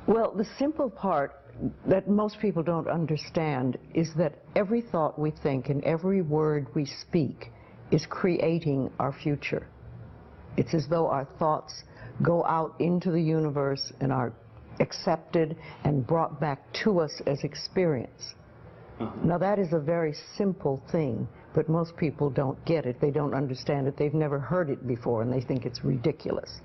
Well, the simple part that most people don't understand is that every thought we think and every word we speak is creating our future. It's as though our thoughts go out into the universe and are accepted and brought back to us as experience. Now that is a very simple thing, but most people don't get it. They don't understand it. They've never heard it before and they think it's ridiculous.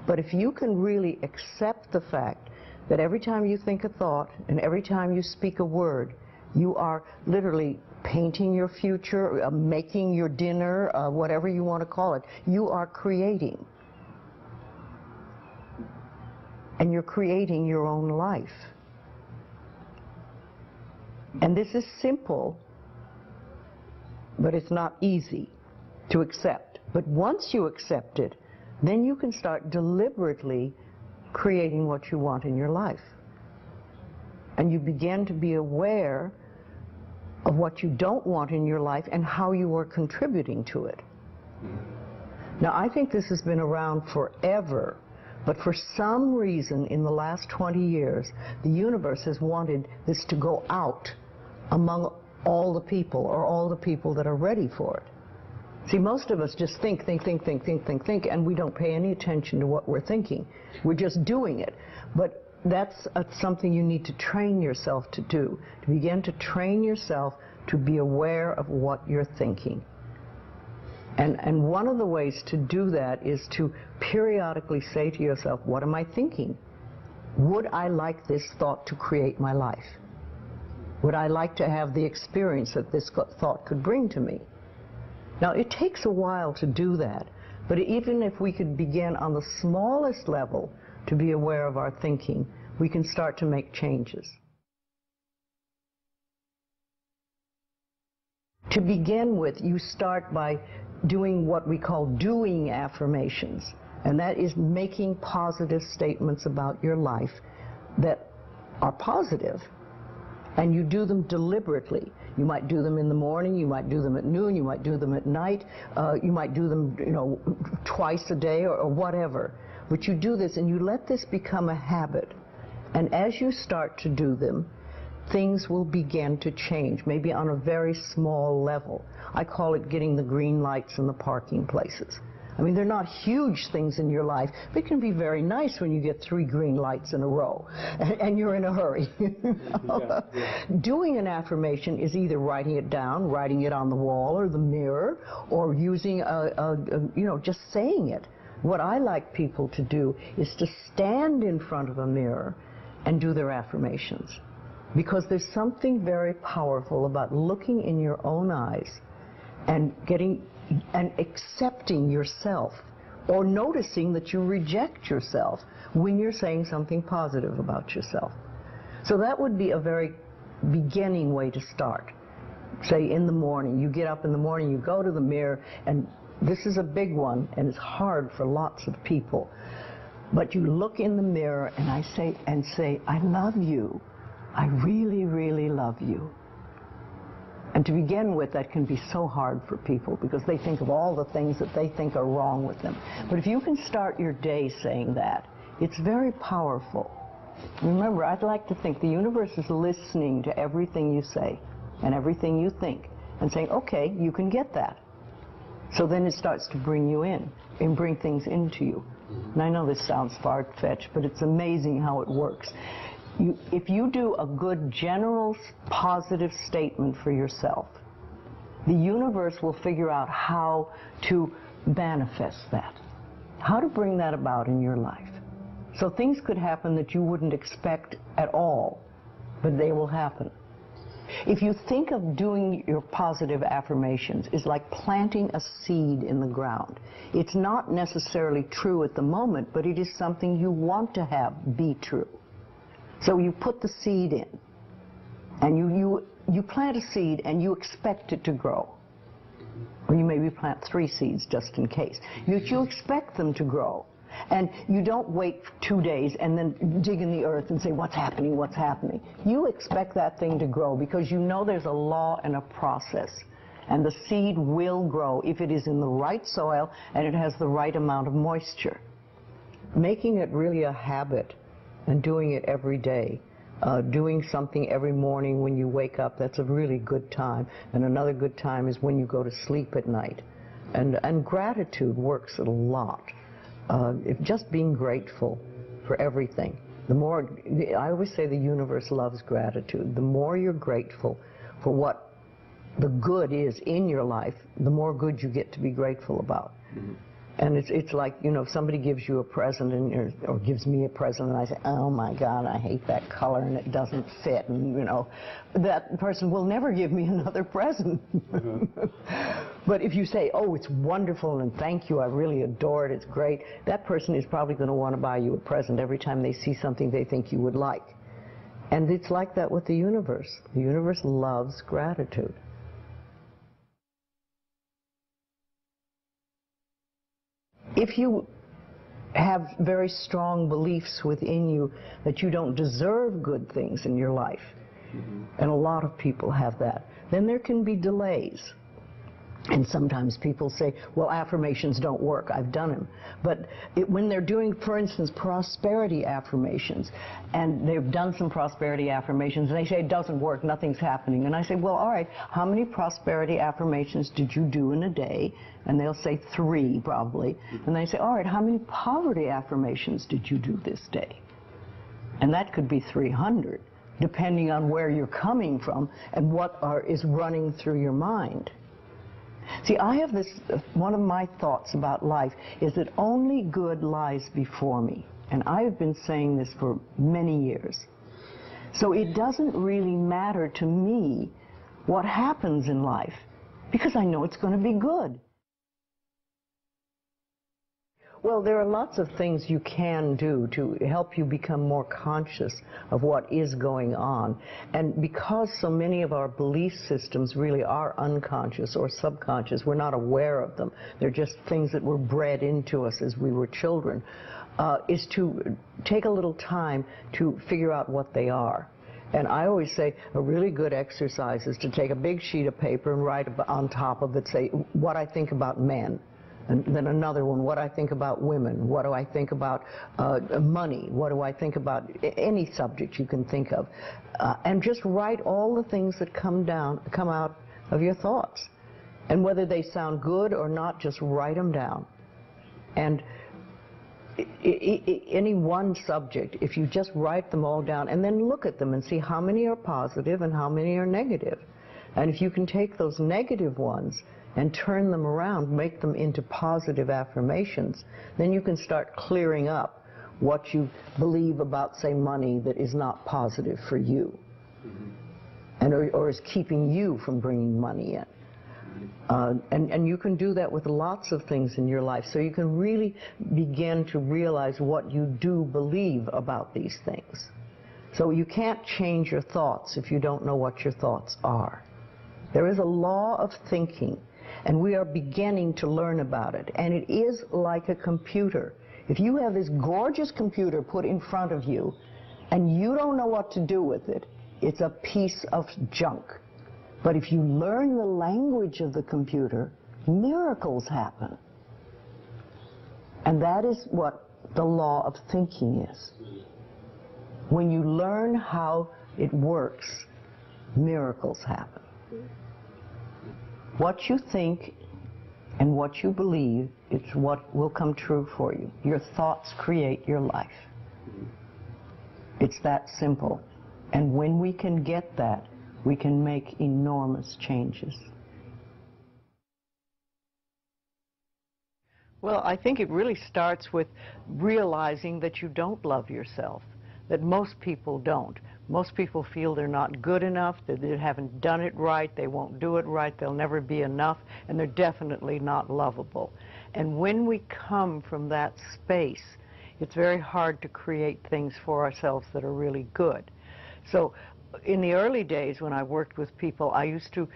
But if you can really accept the fact that every time you think a thought and every time you speak a word, you are literally painting your future, making your dinner, whatever you want to call it, you are creating. And you're creating your own life. And this is simple, but it's not easy to accept. But once you accept it, then you can start deliberately creating what you want in your life. And you begin to be aware of what you don't want in your life and how you are contributing to it. Now, I think this has been around forever, but for some reason in the last 20 years, the universe has wanted this to go out among all the people, or all the people that are ready for it. See, most of us just think, and we don't pay any attention to what we're thinking. We're just doing it. But that's something you need to train yourself to do, to begin to train yourself to be aware of what you're thinking. And one of the ways to do that is to periodically say to yourself, what am I thinking? Would I like this thought to create my life? Would I like to have the experience that this thought could bring to me? Now, it takes a while to do that, but even if we could begin on the smallest level to be aware of our thinking, we can start to make changes. To begin with, you start by doing what we call doing affirmations, and that is making positive statements about your life that are positive, and you do them deliberately. You might do them in the morning, you might do them at noon, you might do them at night, you might do them, twice a day or whatever. But you do this and you let this become a habit. And as you start to do them, things will begin to change, maybe on a very small level. I call it getting the green lights in the parking places. I mean, they're not huge things in your life, but it can be very nice when you get 3 green lights in a row and you're in a hurry. Yeah. Doing an affirmation is either writing it down, writing it on the wall or the mirror, or using just saying it. What I like people to do is to stand in front of a mirror and do their affirmations. Because there's something very powerful about looking in your own eyes and accepting yourself, or noticing that you reject yourself when you're saying something positive about yourself. So that would be a very beginning way to start. Say in the morning, you get up in the morning, you go to the mirror, and this is a big one, and it's hard for lots of people. But you look in the mirror and say, I love you. I really, really love you. And to begin with, that can be so hard for people because they think of all the things that they think are wrong with them. But if you can start your day saying that, it's very powerful. Remember, I'd like to think the universe is listening to everything you say and everything you think and saying, okay, you can get that. So then it starts to bring you in and bring things into you. And I know this sounds far-fetched, but it's amazing how it works. If you do a good general positive statement for yourself, the universe will figure out how to manifest that, how to bring that about in your life. So things could happen that you wouldn't expect at all, but they will happen. If you think of doing your positive affirmations is like planting a seed in the ground. It's not necessarily true at the moment, but it is something you want to have be true. So you put the seed in, and you plant a seed and you expect it to grow. Or you maybe plant 3 seeds just in case. You expect them to grow. And you don't wait 2 days and then dig in the earth and say, what's happening, what's happening? You expect that thing to grow because you know there's a law and a process. And the seed will grow if it is in the right soil and it has the right amount of moisture. Making it really a habit and doing it every day. Doing something every morning when you wake up, that's a really good time. And another good time is when you go to sleep at night. And gratitude works a lot. Just being grateful for everything. The more, I always say the universe loves gratitude. The more you're grateful for what the good is in your life, the more good you get to be grateful about. Mm-hmm. And it's like, you know, if somebody gives you a present or gives me a present and I say, oh my God, I hate that color and it doesn't fit, and you know, that person will never give me another present. Mm-hmm. But if you say, oh, it's wonderful and thank you, I really adore it, it's great, that person is probably going to want to buy you a present every time they see something they think you would like. And it's like that with the universe. The universe loves gratitude. If you have very strong beliefs within you that you don't deserve good things in your life, mm-hmm. and a lot of people have that, then there can be delays. And sometimes people say, well, affirmations don't work. I've done them. But when they're doing, for instance, prosperity affirmations, and they've done some prosperity affirmations, and they say it doesn't work, nothing's happening. And I say, well, all right, how many prosperity affirmations did you do in a day? And they'll say 3, probably. And they say, all right, how many poverty affirmations did you do this day? And that could be 300, depending on where you're coming from and what is running through your mind. See, I have this, one of my thoughts about life is that only good lies before me. And I have been saying this for many years. So it doesn't really matter to me what happens in life, because I know it's going to be good. Well, there are lots of things you can do to help you become more conscious of what is going on. And because so many of our belief systems really are unconscious or subconscious, we're not aware of them. They're just things that were bred into us as we were children, is to take a little time to figure out what they are. And I always say a really good exercise is to take a big sheet of paper and write on top of it, say, what I think about men. And then another one, what I think about women, what do I think about money, what do I think about any subject you can think of. And just write all the things that come out of your thoughts. And whether they sound good or not, just write them down. And any one subject, if you just write them all down and then look at them and see how many are positive and how many are negative. And if you can take those negative ones and turn them around, make them into positive affirmations, then you can start clearing up what you believe about, say, money that is not positive for you, and or is keeping you from bringing money in. And you can do that with lots of things in your life, so you can really begin to realize what you do believe about these things. So you can't change your thoughts if you don't know what your thoughts are. There is a law of thinking, and we are beginning to learn about it. And it is like a computer. If you have this gorgeous computer put in front of you, and you don't know what to do with it, it's a piece of junk. But if you learn the language of the computer, miracles happen. And that is what the law of thinking is. When you learn how it works, miracles happen. What you think and what you believe is what will come true for you. Your thoughts create your life. It's that simple. And when we can get that, we can make enormous changes. Well, I think it really starts with realizing that you don't love yourself, that most people don't. Most people feel they're not good enough, that they haven't done it right, they won't do it right, they'll never be enough, and they're definitely not lovable. And when we come from that space, it's very hard to create things for ourselves that are really good. So in the early days when I worked with people, I used to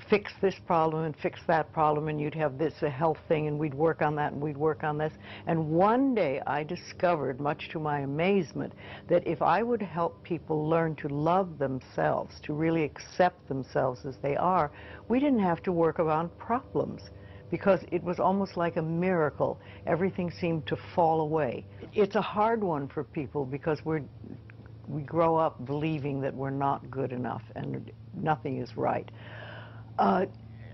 fix this problem and fix that problem, and you'd have this, a health thing, and we'd work on that and we'd work on this. And one day I discovered, much to my amazement, that if I would help people learn to love themselves, to really accept themselves as they are, we didn't have to work around problems, because it was almost like a miracle. Everything seemed to fall away. It's a hard one for people because we grow up believing that we're not good enough and nothing is right.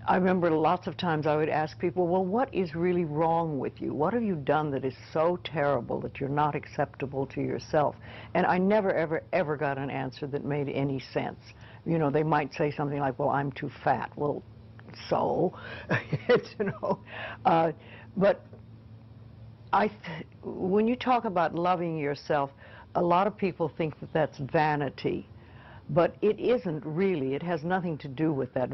I remember lots of times I would ask people, well, what is really wrong with you? What have you done that is so terrible that you're not acceptable to yourself? And I never, ever, ever got an answer that made any sense. You know, they might say something like, well, I'm too fat. Well, so, you know. But when you talk about loving yourself, a lot of people think that that's vanity. But it isn't really. It has nothing to do with that.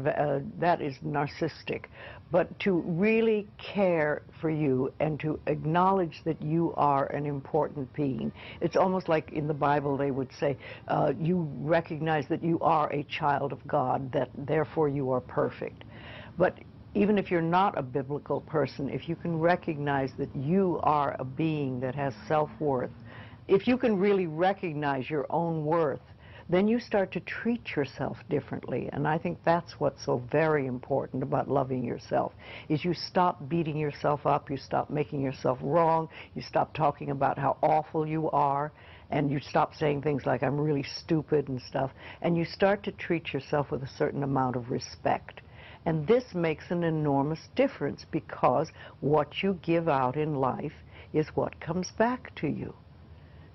That is narcissistic. But to really care for you and to acknowledge that you are an important being. It's almost like in the Bible they would say, you recognize that you are a child of God, that therefore you are perfect. But even if you're not a biblical person, if you can recognize that you are a being that has self-worth, if you can really recognize your own worth, then you start to treat yourself differently. And I think that's what's so very important about loving yourself, is you stop beating yourself up, you stop making yourself wrong, you stop talking about how awful you are, and you stop saying things like, I'm really stupid and stuff, and you start to treat yourself with a certain amount of respect. And this makes an enormous difference, because what you give out in life is what comes back to you.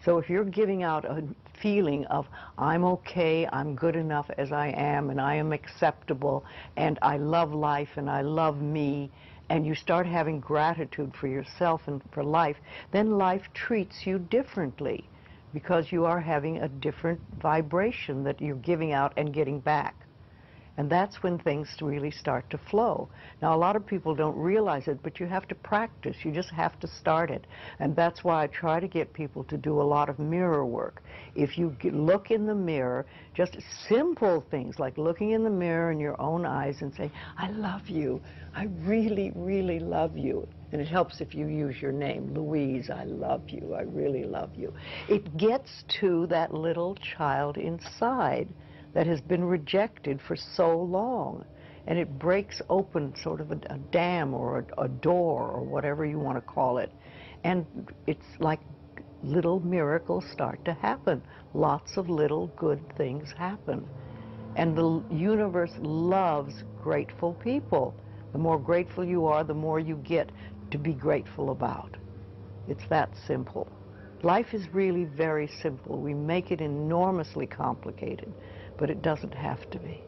So if you're giving out a feeling of, I'm okay, I'm good enough as I am, and I am acceptable, and I love life, and I love me, and you start having gratitude for yourself and for life, then life treats you differently, because you are having a different vibration that you're giving out and getting back. And that's when things really start to flow. Now, a lot of people don't realize it, but you have to practice. You just have to start it. And that's why I try to get people to do a lot of mirror work. If you look in the mirror, just simple things like looking in the mirror in your own eyes and saying, I love you. I really, really love you. And it helps if you use your name, Louise, I love you. I really love you. It gets to that little child inside that has been rejected for so long, and it breaks open sort of a dam or a door or whatever you want to call it, and it's like little miracles start to happen. Lots of little good things happen, and the universe loves grateful people. The more grateful you are, the more you get to be grateful about. It's that simple. Life is really very simple. We make it enormously complicated, but it doesn't have to be.